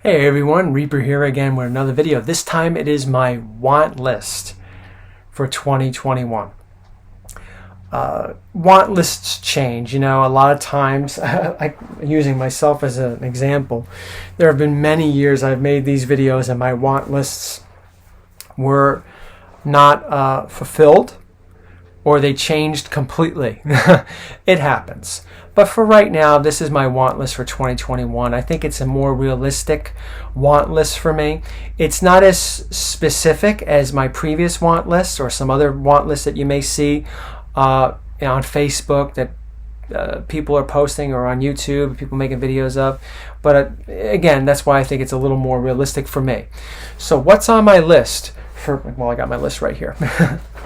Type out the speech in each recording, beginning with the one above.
Hey everyone, Reaper here again with another video. This time it is my want list for 2021. Want lists change. You know, a lot of times, using myself as an example, there have been many years I've made these videos and my want lists were not fulfilled, or they changed completely. It happens. But for right now, this is my want list for 2021. I think it's a more realistic want list for me. It's not as specific as my previous want list or some other want lists that you may see on Facebook that people are posting, or on YouTube, people making videos of. But again, that's why I think it's a little more realistic for me. So what's on my list? Well, I got my list right here.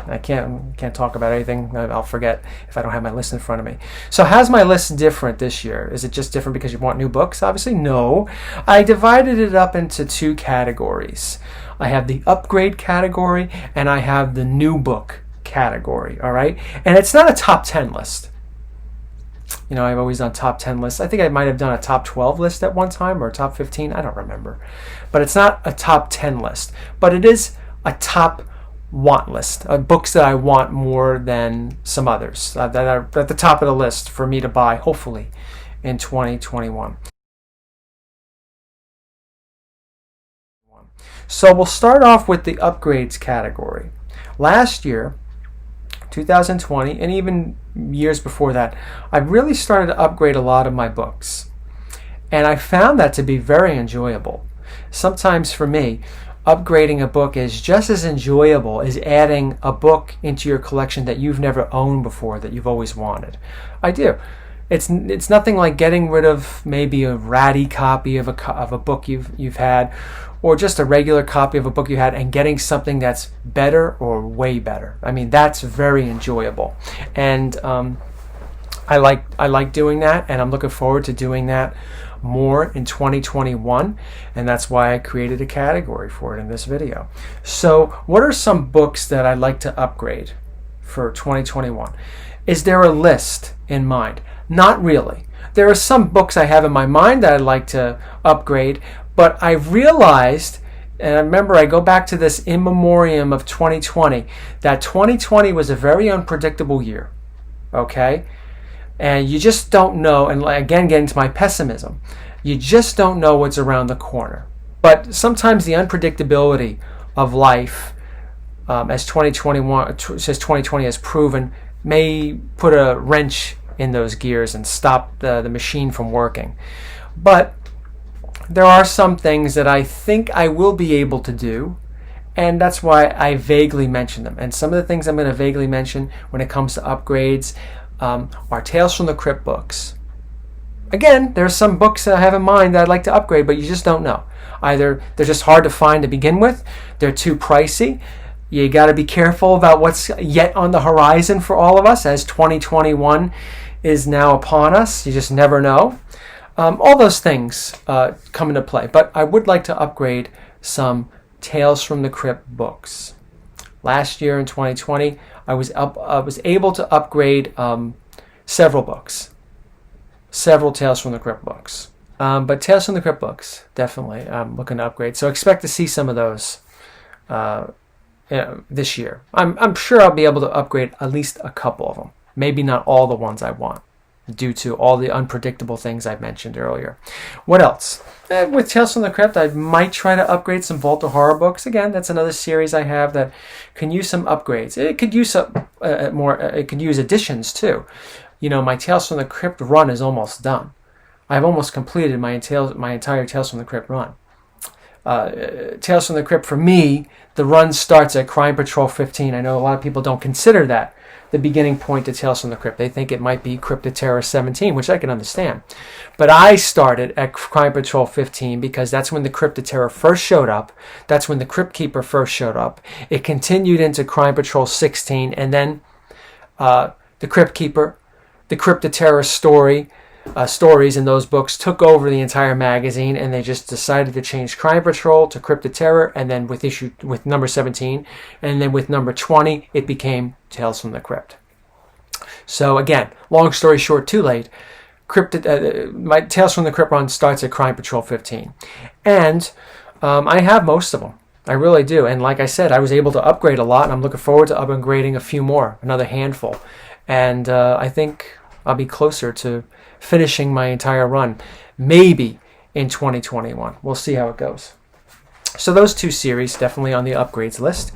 I can't talk about anything. I'll forget if I don't have my list in front of me. So how's my list different this year? Is it just different because you want new books? Obviously, no. I divided it up into two categories. I have the upgrade category and I have the new book category, all right? And it's not a top 10 list. You know, I've always done top 10 lists. I think I might have done a top 12 list at one time, or a top 15. I don't remember. But it's not a top 10 list. But it is a top want list, books that I want more than some others that are at the top of the list for me to buy, hopefully, in 2021. So we'll start off with the upgrades category. Last year, 2020, and even years before that, I really started to upgrade a lot of my books. And I found that to be very enjoyable. Sometimes for me, upgrading a book is just as enjoyable as adding a book into your collection that you've never owned before, that you've always wanted. I do. It's nothing like getting rid of maybe a ratty copy of a book you've had, or just a regular copy of a book you had, and getting something that's better or way better. I mean, that's very enjoyable, and I like doing that, and I'm looking forward to doing that more in 2021, and that's why I created a category for it in this video. So what are some books that I'd like to upgrade for 2021? Is there a list in mind? Not really. There are some books I have in my mind that I'd like to upgrade, but I've realized, and I remember I go back to this in memoriam of 2020, that 2020 was a very unpredictable year, okay? And you just don't know, and again, getting to my pessimism, you just don't know what's around the corner. But sometimes the unpredictability of life, as 2020 has proven, may put a wrench in those gears and stop the machine from working. But there are some things that I think I will be able to do, and that's why I vaguely mention them. And some of the things I'm going to vaguely mention when it comes to upgrades are Tales from the Crypt books. Again, there are some books that I have in mind that I'd like to upgrade, but you just don't know. Either they're just hard to find to begin with, they're too pricey, you got to be careful about what's yet on the horizon for all of us, as 2021 is now upon us. You just never know. All those things come into play, but I would like to upgrade some Tales from the Crypt books. Last year in 2020, I was able to upgrade several books, several Tales from the Crypt books. But Tales from the Crypt books, definitely, I'm looking to upgrade. So expect to see some of those this year. I'm sure I'll be able to upgrade at least a couple of them. Maybe not all the ones I want, due to all the unpredictable things I mentioned earlier. What else? With Tales from the Crypt, I might try to upgrade some Vault of Horror books. Again, that's another series I have that can use some upgrades. It could use it could use additions too. You know, my Tales from the Crypt run is almost done. I've almost completed my entire Tales from the Crypt run. Tales from the Crypt, for me, the run starts at Crime Patrol 15. I know a lot of people don't consider that the beginning point to Tales from the Crypt. They think it might be Crypt of Terror 17, which I can understand. But I started at Crime Patrol 15 because that's when the Crypt of Terror first showed up. That's when the Crypt Keeper first showed up. It continued into Crime Patrol 16, and then the Crypt Keeper, the Crypt of Terror stories in those books took over the entire magazine, and they just decided to change Crime Patrol to Crypt of Terror, and then with number 17, and then with number 20, it became Tales from the Crypt. So again, long story short, too late, my Tales from the Crypt run starts at Crime Patrol 15. And I have most of them. I really do. And like I said, I was able to upgrade a lot, and I'm looking forward to upgrading a few more, another handful. And I think I'll be closer to finishing my entire run, maybe in 2021. We'll see how it goes. So those two series definitely on the upgrades list.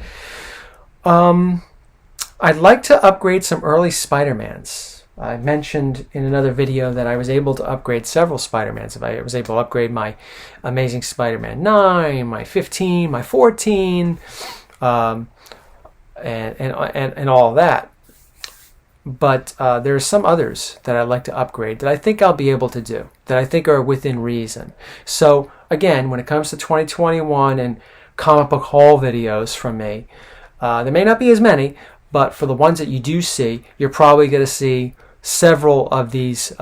I'd like to upgrade some early Spider-Mans. I mentioned in another video that I was able to upgrade several Spider-Mans. I was able to upgrade my Amazing Spider-Man 9, my 15, my 14, and all of that. But there are some others that I'd like to upgrade that I think I'll be able to do, that I think are within reason. So again, when it comes to 2021 and comic book haul videos from me, there may not be as many, but for the ones that you do see, you're probably going to see several of these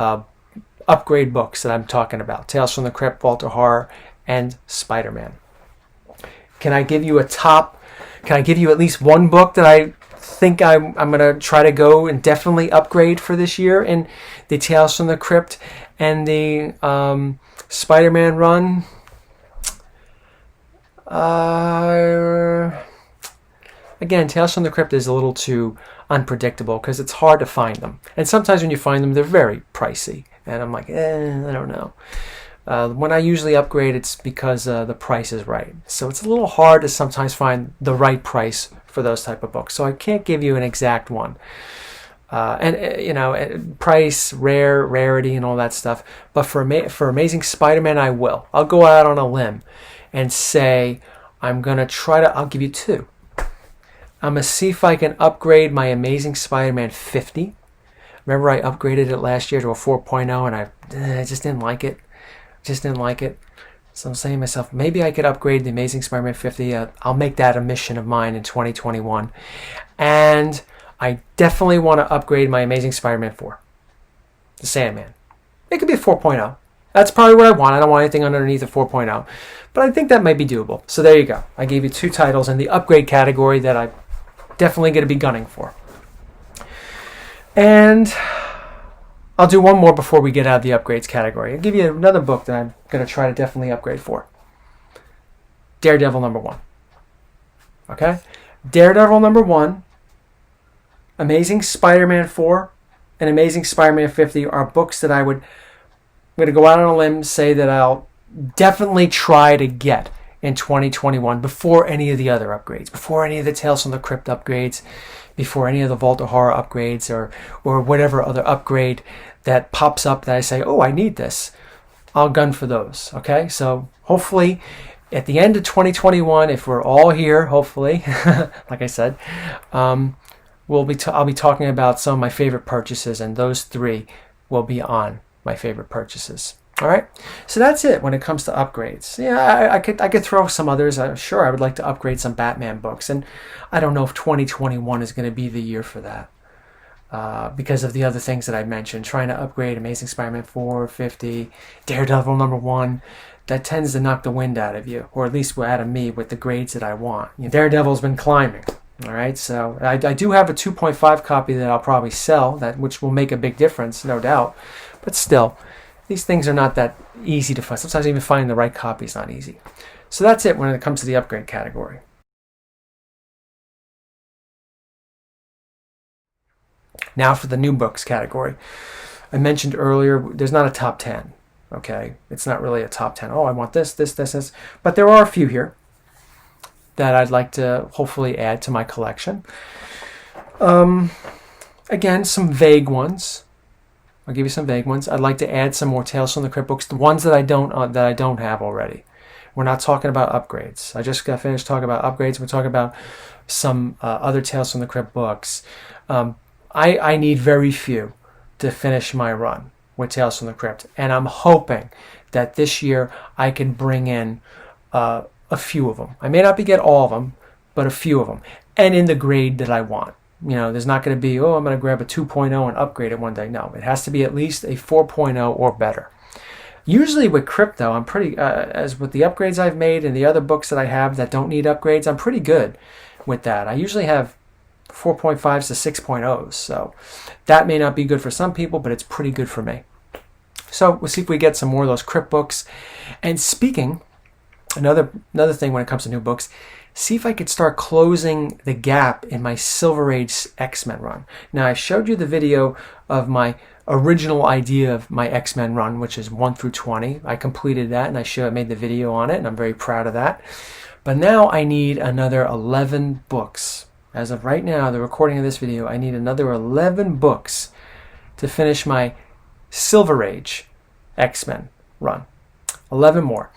upgrade books that I'm talking about. Tales from the Crypt, Vault of Horror, and Spider-Man. Can I give you at least one book that I think I'm going to try to go and definitely upgrade for this year in the Tales from the Crypt and the Spider-Man run? Again, Tales from the Crypt is a little too unpredictable because it's hard to find them. And sometimes when you find them, they're very pricey. And I'm like, I don't know. When I usually upgrade, it's because the price is right. So it's a little hard to sometimes find the right price for those type of books. So I can't give you an exact one. Price, rarity, and all that stuff. But for Amazing Spider-Man, I will. I'll go out on a limb and say I'll give you two. I'm going to see if I can upgrade my Amazing Spider-Man 50. Remember I upgraded it last year to a 4.0 and I just didn't like it. So I'm saying to myself, maybe I could upgrade the Amazing Spider-Man 50. I'll make that a mission of mine in 2021. And I definitely want to upgrade my Amazing Spider-Man 4. The Sandman. It could be a 4.0. That's probably what I want. I don't want anything underneath a 4.0. But I think that might be doable. So there you go. I gave you two titles in the upgrade category that I'm definitely going to be gunning for. And I'll do one more before we get out of the upgrades category. I'll give you another book that I'm going to try to definitely upgrade for. Daredevil #1. Okay? Daredevil #1, Amazing Spider-Man 4, and Amazing Spider-Man 50 are books that I'm going to go out on a limb and say that I'll definitely try to get in 2021 before any of the other upgrades, before any of the Tales from the Crypt upgrades, before any of the Vault of Horror upgrades or whatever other upgrade that pops up that I say, oh, I need this. I'll gun for those, okay? So hopefully at the end of 2021, if we're all here, hopefully, like I said, I'll be talking about some of my favorite purchases, and those three will be on my favorite purchases. All right, so that's it when it comes to upgrades. Yeah, I could throw some others. Sure, I would like to upgrade some Batman books, and I don't know if 2021 is going to be the year for that because of the other things that I mentioned. Trying to upgrade Amazing Spider-Man 4, 50, Daredevil #1, that tends to knock the wind out of you, or at least out of me with the grades that I want. Daredevil's been climbing. All right, so I do have a 2.5 copy that I'll probably sell, which will make a big difference, no doubt. But still, these things are not that easy to find. Sometimes even finding the right copy is not easy. So that's it when it comes to the upgrade category. Now for the new books category. I mentioned earlier, there's not a top 10. Okay, it's not really a top 10. Oh, I want this. But there are a few here that I'd like to hopefully add to my collection. Again, some vague ones. I'll give you some vague ones. I'd like to add some more Tales from the Crypt books, the ones that I don't have already. We're not talking about upgrades. I just got finished talking about upgrades. We're talking about some other Tales from the Crypt books. I need very few to finish my run with Tales from the Crypt, and I'm hoping that this year I can bring in a few of them. I may not get all of them, but a few of them, and in the grade that I want. There's not going to be, I'm going to grab a 2.0 and upgrade it one day. No, it has to be at least a 4.0 or better. Usually with Crypto, I'm pretty, as with the upgrades I've made and the other books that I have that don't need upgrades, I'm pretty good with that. I usually have 4.5s to 6.0s, so that may not be good for some people, but it's pretty good for me. So we'll see if we get some more of those crypt books. And speaking, another thing when it comes to new books, see if I could start closing the gap in my Silver Age X-Men run. Now, I showed you the video of my original idea of my X-Men run, which is 1 through 20. I completed that, and I made the video on it, and I'm very proud of that. But now I need another 11 books. As of right now, the recording of this video, I need another 11 books to finish my Silver Age X-Men run. 11 more.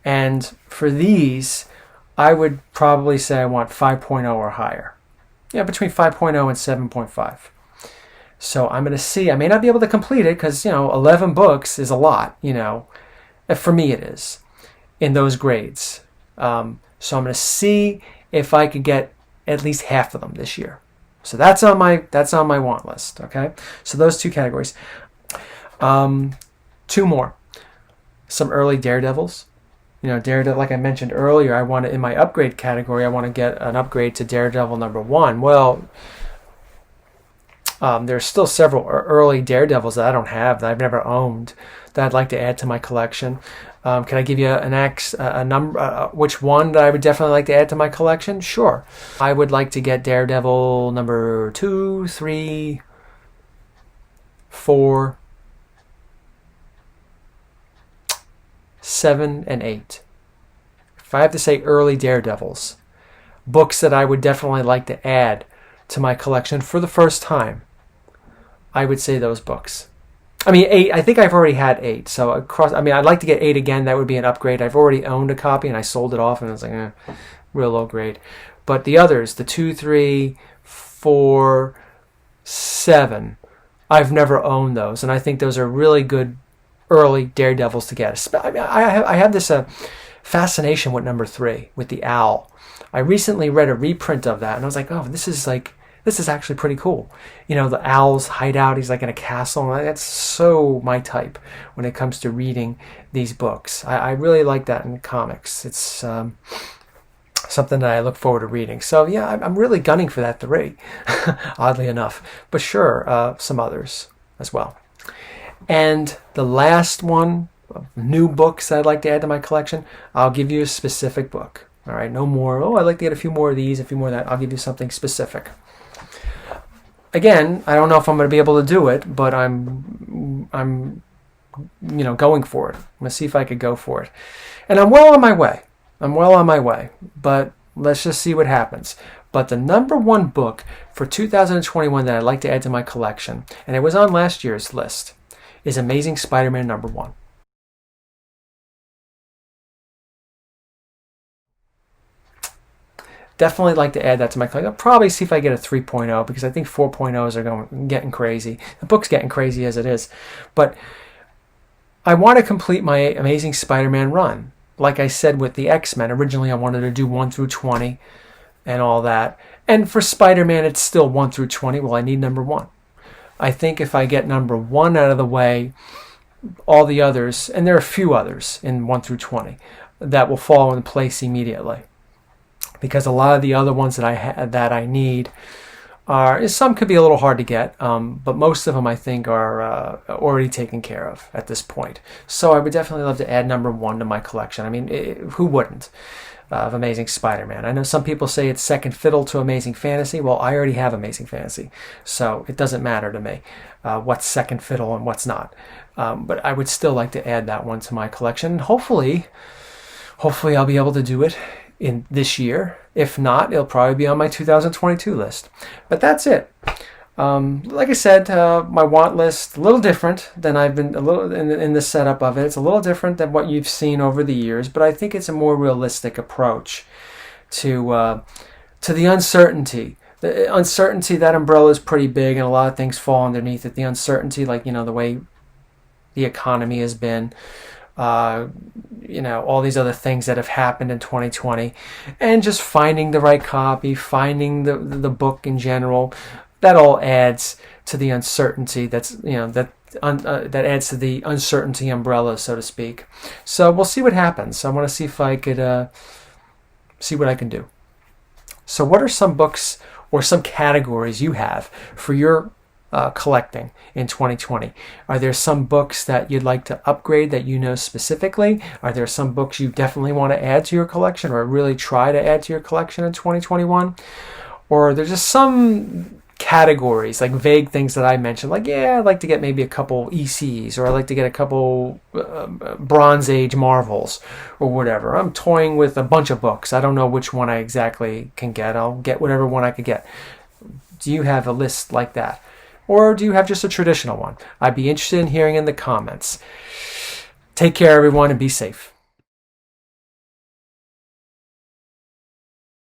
And for these, I would probably say I want 5.0 or higher. Yeah, between 5.0 and 7.5. So I'm going to see. I may not be able to complete it because, 11 books is a lot, For me it is, in those grades. So I'm going to see if I could get at least half of them this year. So that's on my want list, okay? So those two categories. Two more. Some early Daredevils. Daredevil, like I mentioned earlier, in my upgrade category, I want to get an upgrade to Daredevil #1. Well, there's still several early Daredevils that I don't have, that I've never owned, that I'd like to add to my collection. Can I give you a number, which one that I would definitely like to add to my collection? Sure. I would like to get Daredevil number 2, 3, 4, 7, and 8. If I have to say early Daredevils, books that I would definitely like to add to my collection for the first time, I would say those books. 8. I think I've already had 8. So I'd like to get 8 again. That would be an upgrade. I've already owned a copy and I sold it off, and I was like, real low grade. But the others, the 2, 3, 4, 7, I've never owned those, and I think those are really good early Daredevils to get. I have this fascination with number 3, with the owl. I recently read a reprint of that, and I was like, oh, this is actually pretty cool. The owl's hideout, he's like in a castle, and that's so my type when it comes to reading these books. I really like that in comics. It's something that I look forward to reading. So yeah, I'm really gunning for that 3, oddly enough. But sure, some others as well. And the last one, new books that I'd like to add to my collection, I'll give you a specific book. All right, no more, I'd like to get a few more of these, a few more of that. I'll give you something specific. Again, I don't know if I'm going to be able to do it, but I'm going for it. I'm going to see if I could go for it. And I'm well on my way. But let's just see what happens. But the #1 book for 2021 that I'd like to add to my collection, and it was on last year's list, is Amazing Spider-Man #1. Definitely like to add that to my collection. I'll probably see if I get a 3.0 because I think 4.0s are getting crazy. The book's getting crazy as it is. But I want to complete my Amazing Spider-Man run. Like I said with the X-Men, originally I wanted to do 1 through 20 and all that. And for Spider-Man, it's still 1 through 20. Well, I need #1. I think if I get #1 out of the way, all the others, and there are a few others in 1 through 20, that will fall in place immediately. Because a lot of the other ones that I need some could be a little hard to get, but most of them I think are already taken care of at this point. So I would definitely love to add #1 to my collection. Who wouldn't? Of Amazing Spider-Man. I know some people say it's second fiddle to Amazing Fantasy. Well, I already have Amazing Fantasy, so it doesn't matter to me what's second fiddle and what's not. But I would still like to add that one to my collection. Hopefully I'll be able to do it in this year. If not, it'll probably be on my 2022 list. But that's it. Like I said, my want list a little different than I've been in the setup of it. It's a little different than what you've seen over the years, but I think it's a more realistic approach to the uncertainty. The uncertainty, that umbrella is pretty big, and a lot of things fall underneath it. The uncertainty, like the way the economy has been. All these other things that have happened in 2020, and just finding the right copy, finding the book in general, that all adds to the uncertainty. That adds to the uncertainty umbrella, so to speak. So we'll see what happens. I want to see if I could see what I can do. So what are some books or some categories you have for your collecting in 2020? Are there some books that you'd like to upgrade that you know specifically? Are there some books you definitely want to add to your collection or really try to add to your collection in 2021? Or are there just some categories, like vague things that I mentioned, like, yeah, I'd like to get maybe a couple ECs, or I'd like to get a couple Bronze Age Marvels, or whatever. I'm toying with a bunch of books. I don't know which one I exactly can get. I'll get whatever one I could get. Do you have a list like that? Or do you have just a traditional one? I'd be interested in hearing in the comments. Take care, everyone, and be safe.